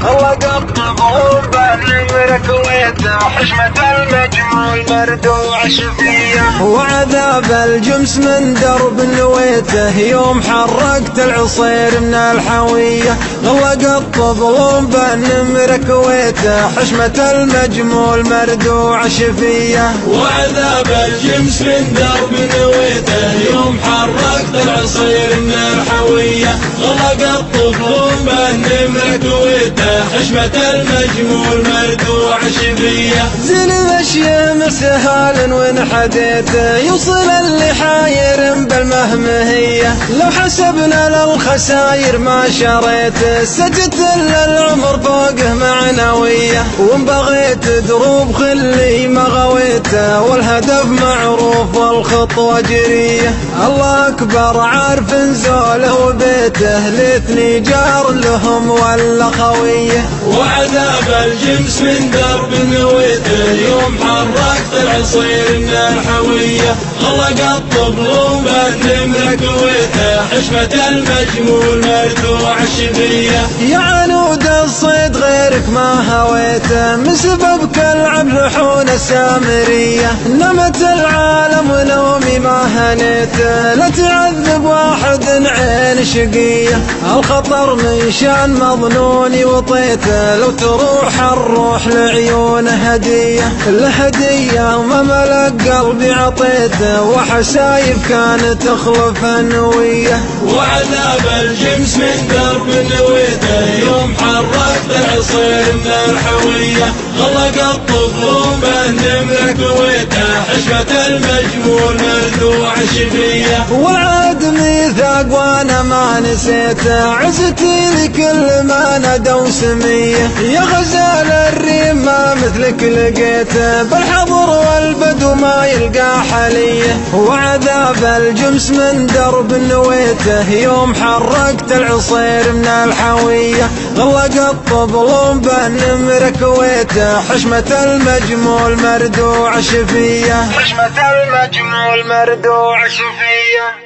غلقت ضروبه النمر كويته حشمة المجمول مردوع شفيه. وعذاب الجمس من درب نويته يوم حرقت العصير من الحوية. غلقت ضروب النمر كويته حشمة المجمول مردوع شفيه. وعذاب الجمس من درب نويته يوم حرقت العصير من الحوية. غلقت ضروب النمر كويته حشمة المجمول مردوع شفيه. زين الاشياء سهال وانحديته يوصل اللي حاير بالمهمهية. لو حسبنا للخساير ما شريته سجت العمر فوقه معنوية. وان بغيت دروب خلي ما غويته والهدف معروف والخطوة جرية. الله أكبر عارف زوله وبيته ليتني جار لهم ولا خوية. وعذاب الجمس من درب نويته يوم حرقت العصير من الحوية. غلقت ضروب النمر كويته حشمة المجمول مردوع شفيه. يا عنود الصيد غيرك ما هويته من سببك العب لحون السامرية. نمت العالم ونومي ما هنيته لا تعذب واحد عين شقية. الخطر من شان مظنوني وطيته لو تروح الروح لعيونه هدية. الهدية وما ملك قلبي عطيته وحسايب كانت تخلف النوية. وعذاب الجمس من درب نويته يوم حرقت العصير من الحوية. غلقت ضروب النمر كويته حشمة المجمول مردوع شفيه. والعهد ميثاق وانا ما نسيته عزتي لكل ما ندوا سميه. يا غزال الريم ما مثلك لقيته بالحضر والبدو ما يلقى حليه. وعذاب الجمس من درب نويته يوم حرقت العصير من الحوية. غلقت ضروب النمر كويته حشمة المجمول مردوع شفيه. حشمة المجمول مردوع شفيه.